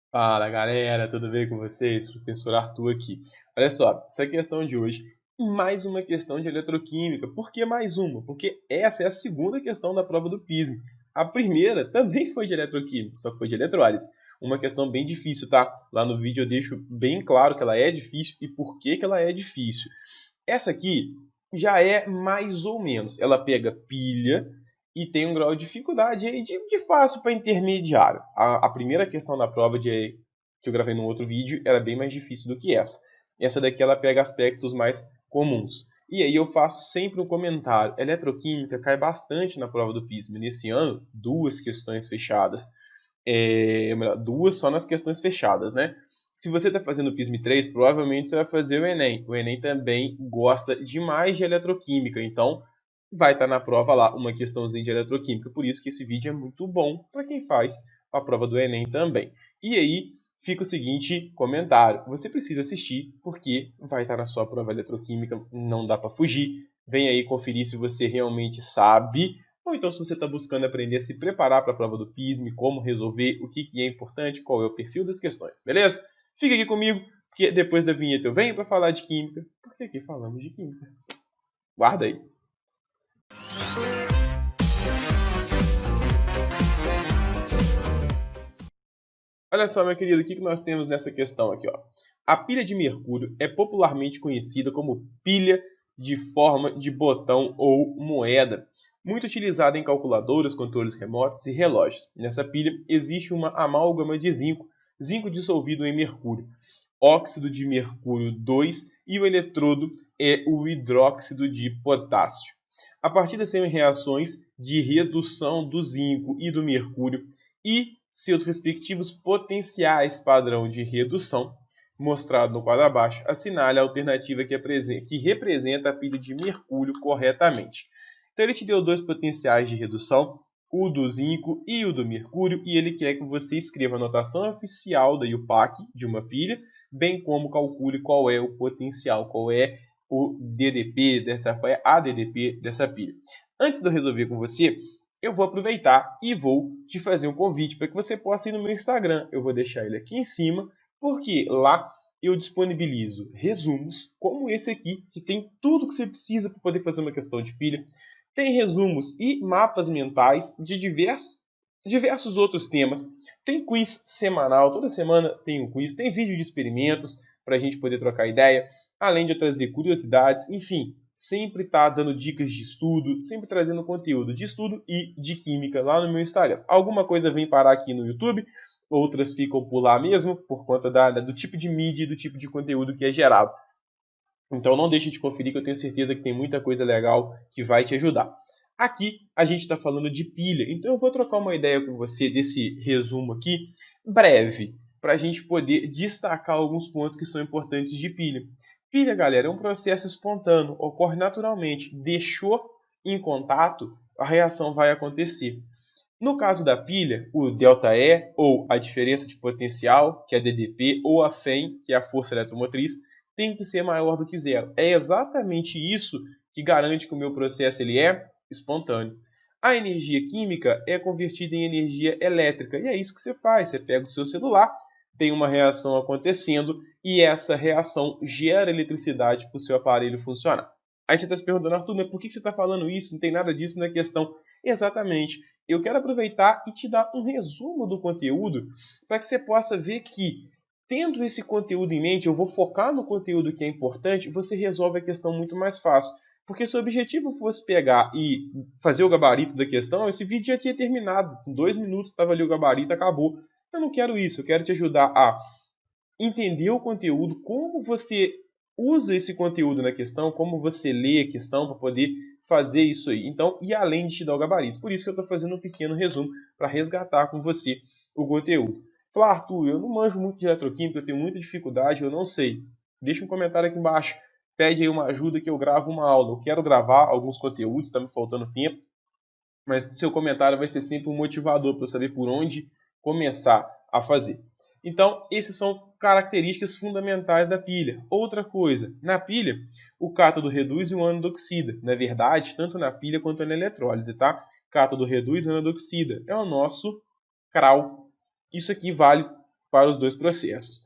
Fala galera, tudo bem com vocês? Professor Arthur aqui. Olha só, essa questão de hoje, mais uma questão de eletroquímica. Por que mais uma? Porque essa é a segunda questão da prova do PISM. A primeira também foi de eletroquímica, só que foi de eletrólise. Uma questão bem difícil, tá? Lá no vídeo eu deixo bem claro que ela é difícil e por que ela é difícil. Essa aqui já é mais ou menos. Ela pega pilha e tem um grau de dificuldade aí de fácil para intermediário. A primeira questão da prova que eu gravei no outro vídeo era bem mais difícil do que essa. Essa daqui ela pega aspectos mais comuns. E aí eu faço sempre um comentário. Eletroquímica cai bastante na prova do PISM. Nesse ano, duas questões fechadas. Duas só nas questões fechadas, né? Se você está fazendo o PISM 3, provavelmente você vai fazer o Enem. O Enem também gosta demais de eletroquímica, então vai estar na prova lá uma questãozinha de eletroquímica. Por isso que esse vídeo é muito bom para quem faz a prova do Enem também. E aí fica o seguinte comentário: você precisa assistir porque vai estar na sua prova eletroquímica, não dá para fugir. Vem aí conferir se você realmente sabe, ou então se você está buscando aprender a se preparar para a prova do PISM, como resolver, o que é importante, qual é o perfil das questões, beleza? Fica aqui comigo, porque depois da vinheta eu venho para falar de química, porque aqui falamos de química. Guarda aí. Olha só, meu querido, o que nós temos nessa questão aqui, ó? A pilha de mercúrio é popularmente conhecida como pilha de forma de botão ou moeda, muito utilizada em calculadoras, controles remotos e relógios. Nessa pilha existe uma amálgama de zinco, zinco dissolvido em mercúrio, óxido de mercúrio 2 e o eletrodo é o hidróxido de potássio. A partir das reações de redução do zinco e do mercúrio e seus respectivos potenciais padrão de redução, mostrado no quadro abaixo, assinale a alternativa que representa a pilha de mercúrio corretamente. Então ele te deu dois potenciais de redução, o do zinco e o do mercúrio, e ele quer que você escreva a notação oficial da IUPAC de uma pilha, bem como calcule qual é o potencial, qual é o DDP qual é a DDP dessa pilha. Antes de eu resolver com você, eu vou aproveitar e vou te fazer um convite para que você possa ir no meu Instagram. Eu vou deixar ele aqui em cima, porque lá eu disponibilizo resumos como esse aqui, que tem tudo que você precisa para poder fazer uma questão de pilha. Tem resumos e mapas mentais de diversos outros temas. Tem quiz semanal, toda semana tem um quiz, tem vídeo de experimentos para a gente poder trocar ideia, além de eu trazer curiosidades, enfim, sempre está dando dicas de estudo, sempre trazendo conteúdo de estudo e de química lá no meu Instagram. Alguma coisa vem parar aqui no YouTube, outras ficam por lá mesmo, por conta do tipo de mídia e do tipo de conteúdo que é gerado. Então não deixe de conferir que eu tenho certeza que tem muita coisa legal que vai te ajudar. Aqui a gente está falando de pilha, então eu vou trocar uma ideia com você desse resumo aqui, breve, para a gente poder destacar alguns pontos que são importantes de pilha. Pilha, galera, é um processo espontâneo, ocorre naturalmente. Deixou em contato, a reação vai acontecer. No caso da pilha, o ΔE, ou a diferença de potencial, que é a DDP, ou a FEM, que é a força eletromotriz, tem que ser maior do que zero. É exatamente isso que garante que o meu processo ele é espontâneo. A energia química é convertida em energia elétrica, e é isso que você faz. Você pega o seu celular, tem uma reação acontecendo, e essa reação gera eletricidade para o seu aparelho funcionar. Aí você está se perguntando, Arthur, mas por que você está falando isso? Não tem nada disso na questão. Exatamente. Eu quero aproveitar e te dar um resumo do conteúdo para que você possa ver que, tendo esse conteúdo em mente, eu vou focar no conteúdo que é importante, você resolve a questão muito mais fácil. Porque se o objetivo fosse pegar e fazer o gabarito da questão, esse vídeo já tinha terminado. Em 2 minutos estava ali o gabarito, acabou. Eu não quero isso, eu quero te ajudar a entender o conteúdo, como você usa esse conteúdo na questão, como você lê a questão para poder fazer isso aí. Então, e além de te dar o gabarito. Por isso que eu estou fazendo um pequeno resumo para resgatar com você o conteúdo. Fala, Arthur, eu não manjo muito de eletroquímica, eu tenho muita dificuldade, eu não sei. Deixa um comentário aqui embaixo. Pede aí uma ajuda que eu gravo uma aula. Eu quero gravar alguns conteúdos, está me faltando tempo. Mas seu comentário vai ser sempre um motivador para eu saber por onde começar a fazer. Então, essas são características fundamentais da pilha. Outra coisa, na pilha, o cátodo reduz e o ânodo oxida. Na verdade, tanto na pilha quanto na eletrólise, tá? Cátodo reduz e ânodo oxida. É o nosso CRAL. Isso aqui vale para os dois processos.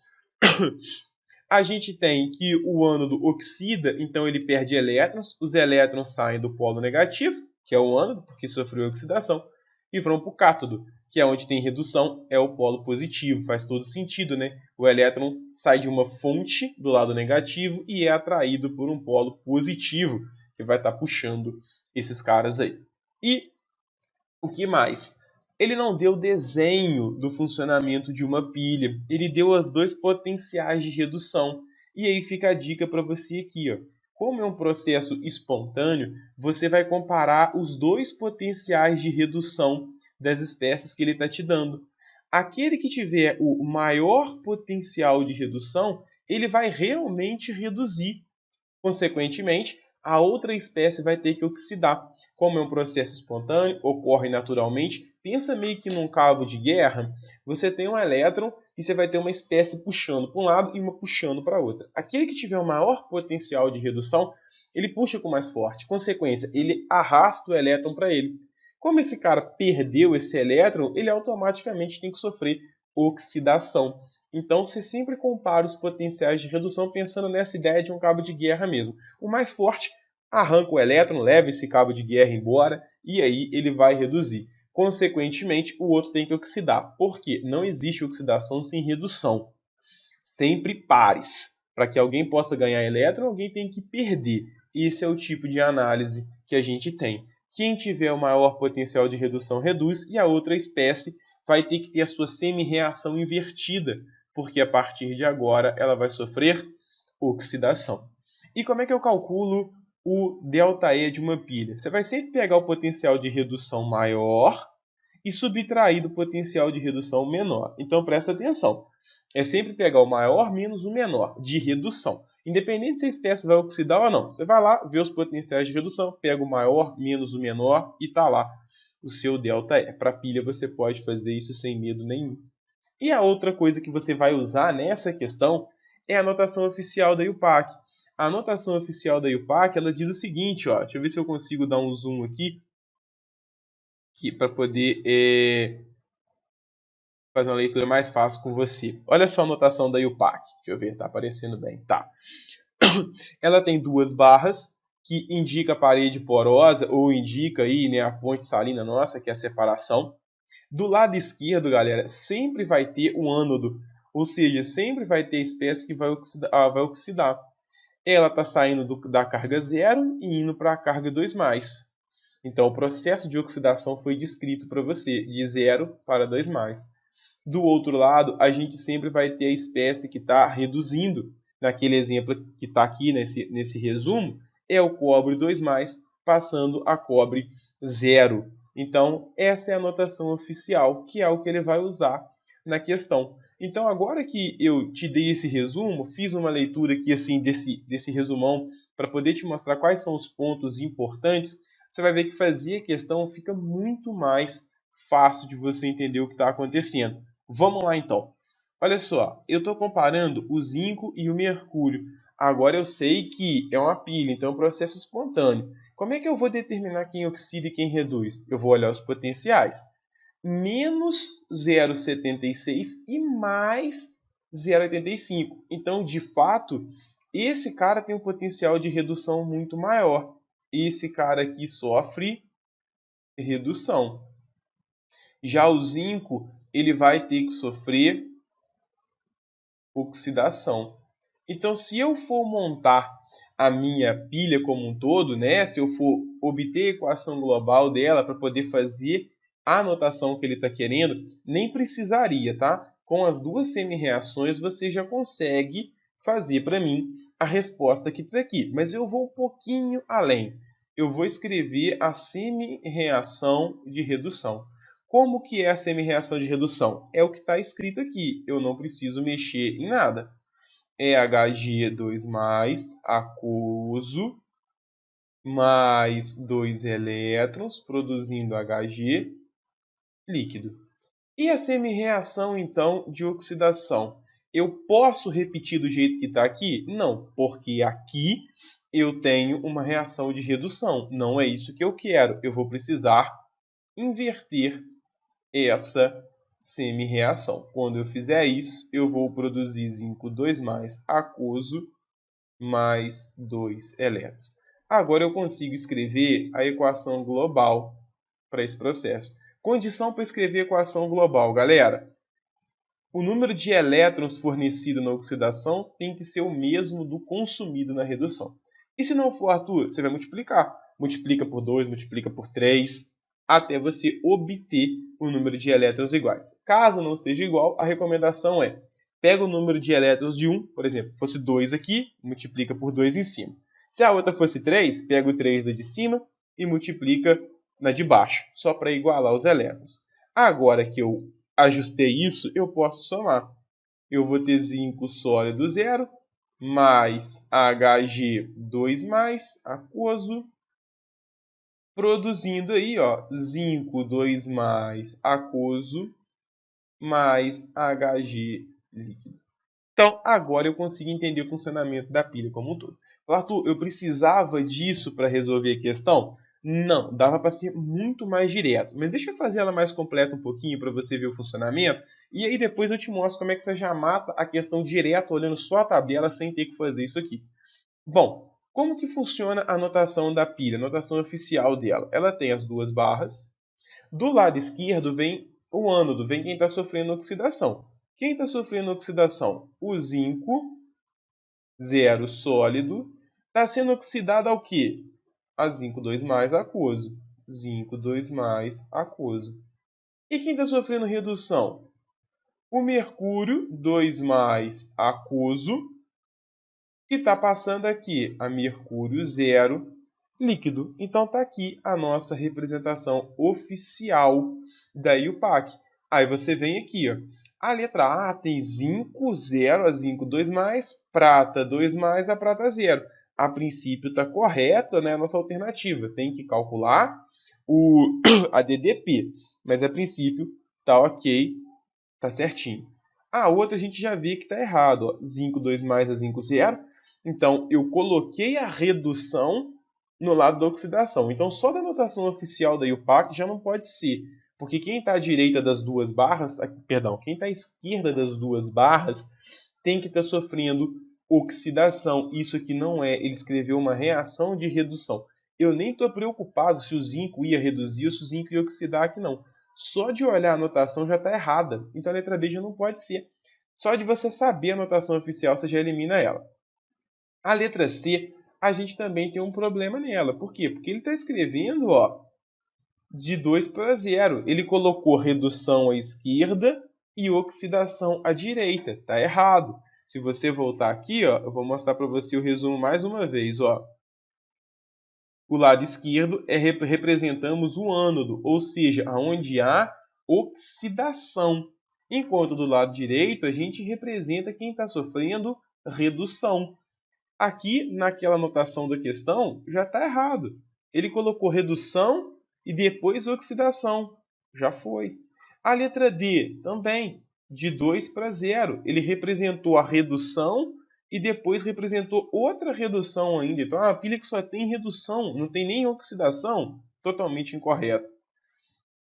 A gente tem que o ânodo oxida, então ele perde elétrons. Os elétrons saem do polo negativo, que é o ânodo, porque sofreu oxidação, e vão para o cátodo, que é onde tem redução, é o polo positivo. Faz todo sentido, né? O elétron sai de uma fonte do lado negativo e é atraído por um polo positivo, que vai estar puxando esses caras aí. E o que mais? Ele não deu desenho do funcionamento de uma pilha, ele deu os dois potenciais de redução. E aí fica a dica para você aqui, ó. Como é um processo espontâneo, você vai comparar os dois potenciais de redução das espécies que ele está te dando. Aquele que tiver o maior potencial de redução, ele vai realmente reduzir. Consequentemente, a outra espécie vai ter que oxidar. Como é um processo espontâneo, ocorre naturalmente, pensa meio que num cabo de guerra, você tem um elétron e você vai ter uma espécie puxando para um lado e uma puxando para a outra. Aquele que tiver o maior potencial de redução, ele puxa com mais forte. Consequência, ele arrasta o elétron para ele. Como esse cara perdeu esse elétron, ele automaticamente tem que sofrer oxidação. Então, você sempre compara os potenciais de redução pensando nessa ideia de um cabo de guerra mesmo. O mais forte arranca o elétron, leva esse cabo de guerra embora e aí ele vai reduzir. Consequentemente, o outro tem que oxidar. Por quê? Não existe oxidação sem redução. Sempre pares. Para que alguém possa ganhar elétron, alguém tem que perder. Esse é o tipo de análise que a gente tem. Quem tiver o maior potencial de redução reduz e a outra espécie vai ter que ter a sua semi-reação invertida, porque a partir de agora ela vai sofrer oxidação. E como é que eu calculo o ΔE de uma pilha? Você vai sempre pegar o potencial de redução maior e subtrair do potencial de redução menor. Então presta atenção. É sempre pegar o maior menos o menor de redução. Independente se a espécie vai oxidar ou não. Você vai lá, vê os potenciais de redução, pega o maior menos o menor e está lá o seu ΔE. Para pilha você pode fazer isso sem medo nenhum. E a outra coisa que você vai usar nessa questão é a notação oficial da IUPAC. A notação oficial da IUPAC, ela diz o seguinte, ó, deixa eu ver se eu consigo dar um zoom aqui para poder fazer uma leitura mais fácil com você. Olha só a notação da IUPAC. Deixa eu ver, tá aparecendo bem. Tá. Ela tem duas barras que indica a parede porosa ou indica aí, né, a ponte salina nossa, que é a separação. Do lado esquerdo, galera, sempre vai ter um ânodo, ou seja, sempre vai ter espécie que vai oxidar. Ela está saindo da carga 0 e indo para a carga 2+. Então, o processo de oxidação foi descrito para você, de 0 para 2+. Do outro lado, a gente sempre vai ter a espécie que está reduzindo. Naquele exemplo que está aqui nesse resumo, é o cobre 2+, passando a cobre 0. Então, essa é a notação oficial, que é o que ele vai usar na questão. Então, agora que eu te dei esse resumo, fiz uma leitura aqui assim desse resumão para poder te mostrar quais são os pontos importantes, você vai ver que fazer a questão fica muito mais fácil de você entender o que está acontecendo. Vamos lá então. Olha só, eu estou comparando o zinco e o mercúrio. Agora eu sei que é uma pilha, então é um processo espontâneo. Como é que eu vou determinar quem oxida e quem reduz? Eu vou olhar os potenciais. Menos 0,76 e mais 0,85. Então, de fato, esse cara tem um potencial de redução muito maior. Esse cara aqui sofre redução. Já o zinco, ele vai ter que sofrer oxidação. Então, se eu for montar a minha pilha como um todo, né, se eu for obter a equação global dela para poder fazer a anotação que ele está querendo, nem precisaria, tá? Com as duas semi-reações você já consegue fazer para mim a resposta que está aqui. Mas eu vou um pouquinho além. Eu vou escrever a semi-reação de redução. Como que é a semi-reação de redução? É o que está escrito aqui. Eu não preciso mexer em nada. É Hg2+, aquoso, mais 2 elétrons, produzindo Hg líquido. E a semi-reação, então, de oxidação? Eu posso repetir do jeito que está aqui? Não, porque aqui eu tenho uma reação de redução. Não é isso que eu quero. Eu vou precisar inverter essa semi-reação. Quando eu fizer isso, eu vou produzir zinco 2 aquoso mais 2 elétrons. Agora eu consigo escrever a equação global para esse processo. Condição para escrever a equação global, galera. O número de elétrons fornecido na oxidação tem que ser o mesmo do consumido na redução. E se não for, Arthur, você vai multiplicar. Multiplica por 2, multiplica por 3, até você obter o número de elétrons iguais. Caso não seja igual, a recomendação é: pega o número de elétrons de um, por exemplo, fosse 2 aqui, multiplica por 2 em cima. Se a outra fosse 3, pega o 3 da de cima e multiplica na de baixo, só para igualar os elétrons. Agora que eu ajustei isso, eu posso somar. Eu vou ter zinco sólido 0, mais Hg2+, aquoso, produzindo aí, ó, zinco 2+, aquoso, mais Hg líquido. Então, agora eu consigo entender o funcionamento da pilha como um todo. Arthur, eu precisava disso para resolver a questão? Não, dava para ser muito mais direto. Mas deixa eu fazer ela mais completa um pouquinho para você ver o funcionamento. E aí depois eu te mostro como é que você já mata a questão direto olhando só a tabela sem ter que fazer isso aqui. Bom, como que funciona a notação da pilha, a notação oficial dela? Ela tem as duas barras. Do lado esquerdo vem o ânodo, vem quem está sofrendo oxidação. Quem está sofrendo oxidação? O zinco, 0 sólido, está sendo oxidado ao quê? A zinco 2+, aquoso. Zinco 2+, aquoso. E quem está sofrendo redução? O mercúrio 2+, aquoso, que está passando aqui a mercúrio 0, líquido. Então está aqui a nossa representação oficial da IUPAC. Aí você vem aqui, ó. A letra A tem zinco 0, a zinco 2+, prata 2+, a prata 0. A princípio está correto, né, a nossa alternativa. Tem que calcular a DDP, mas a princípio está ok, está certinho. A outra a gente já vê que está errado, ó. Zinco 2+, a zinco 0. Então eu coloquei a redução no lado da oxidação. Então só da notação oficial da IUPAC já não pode ser. Porque quem está à direita das duas barras, perdão, quem está à esquerda das duas barras tem que estar sofrendo oxidação. Isso aqui não é, ele escreveu uma reação de redução. Eu nem estou preocupado se o zinco ia reduzir ou se o zinco ia oxidar aqui não. Só de olhar a notação já está errada. Então a letra B já não pode ser. Só de você saber a notação oficial você já elimina ela. A letra C, a gente também tem um problema nela. Por quê? Porque ele está escrevendo, ó, de 2 para 0. Ele colocou redução à esquerda e oxidação à direita. Está errado. Se você voltar aqui, ó, eu vou mostrar para você o resumo mais uma vez. Ó. O lado esquerdo representamos o ânodo, ou seja, onde há oxidação. Enquanto do lado direito a gente representa quem está sofrendo redução. Aqui, naquela anotação da questão, já está errado. Ele colocou redução e depois oxidação. Já foi. A letra D também, de 2 para 0. Ele representou a redução e depois representou outra redução ainda. Então, é uma pilha que só tem redução, não tem nem oxidação. Totalmente incorreto.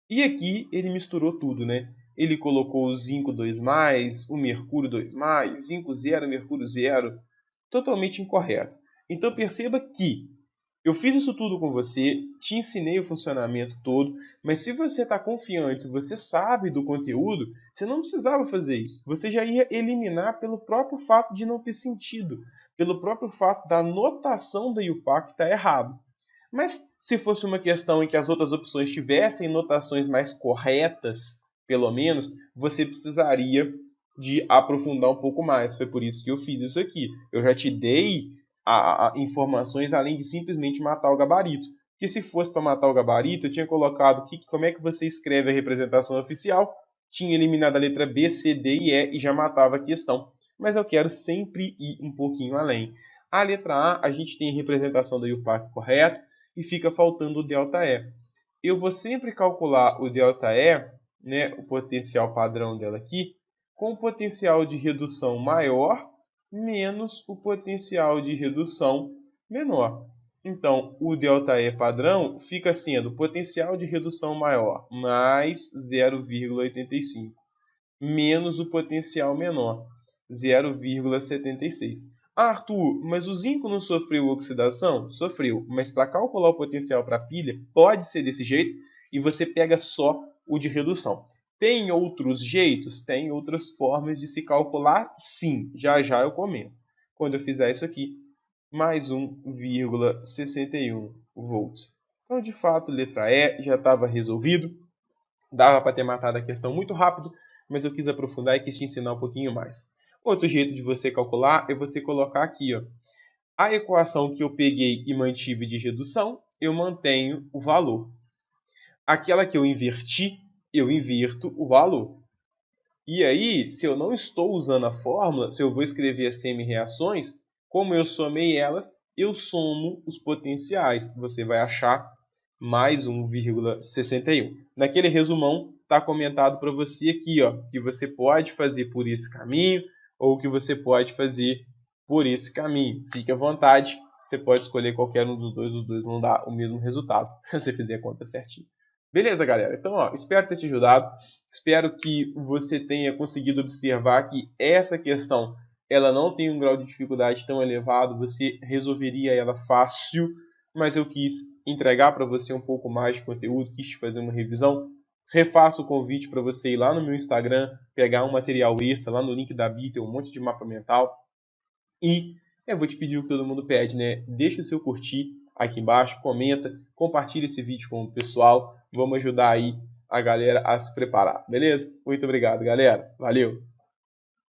E aqui ele misturou tudo, né? Ele colocou o zinco 2+, o mercúrio 2+, zinco 0, mercúrio 0. Totalmente incorreto. Então perceba que eu fiz isso tudo com você, te ensinei o funcionamento todo, mas se você está confiante, se você sabe do conteúdo, você não precisava fazer isso. Você já ia eliminar pelo próprio fato de não ter sentido, pelo próprio fato da notação da IUPAC estar errado. Mas se fosse uma questão em que as outras opções tivessem notações mais corretas, pelo menos, você precisaria de aprofundar um pouco mais. Foi por isso que eu fiz isso aqui. Eu já te dei informações além de simplesmente matar o gabarito. Porque se fosse para matar o gabarito, eu tinha colocado como é que você escreve a representação oficial, tinha eliminado a letra B, C, D e E e já matava a questão. Mas eu quero sempre ir um pouquinho além. A letra A, a gente tem a representação da IUPAC correto e fica faltando o ΔE. Eu vou sempre calcular o ΔE, né, o potencial padrão dela aqui, com o potencial de redução maior menos o potencial de redução menor. Então, o ΔE padrão fica sendo potencial de redução maior mais 0,85. menos o potencial menor, 0,76. Ah, Arthur, mas o zinco não sofreu oxidação? Sofreu, mas para calcular o potencial para a pilha, pode ser desse jeito e você pega só o de redução. Tem outros jeitos? Tem outras formas de se calcular? Sim, já já eu comento. Quando eu fizer isso aqui, mais 1,61 volts. Então, de fato, letra E já estava resolvido. Dava para ter matado a questão muito rápido, mas eu quis aprofundar e quis te ensinar um pouquinho mais. Outro jeito de você calcular é você colocar aqui, ó, a equação que eu peguei e mantive de redução, eu mantenho o valor. Aquela que eu inverti, eu invirto o valor. E aí, se eu não estou usando a fórmula, se eu vou escrever as semi-reações, como eu somei elas, eu somo os potenciais. Você vai achar mais 1,61. Naquele resumão, está comentado para você aqui, ó, que você pode fazer por esse caminho ou que você pode fazer por esse caminho. Fique à vontade, você pode escolher qualquer um dos dois, os dois vão dar o mesmo resultado, se você fizer a conta certinho. Beleza, galera? Então, ó, espero ter te ajudado. Espero que você tenha conseguido observar que essa questão ela não tem um grau de dificuldade tão elevado, você resolveria ela fácil, mas eu quis entregar para você um pouco mais de conteúdo, quis te fazer uma revisão. Refaço o convite para você ir lá no meu Instagram, pegar um material extra, lá no link da bio, tem um monte de mapa mental. E eu vou te pedir o que todo mundo pede, né? Deixa o seu curtir aqui embaixo, comenta, compartilha esse vídeo com o pessoal. Vamos ajudar aí a galera a se preparar, beleza? Muito obrigado, galera. Valeu!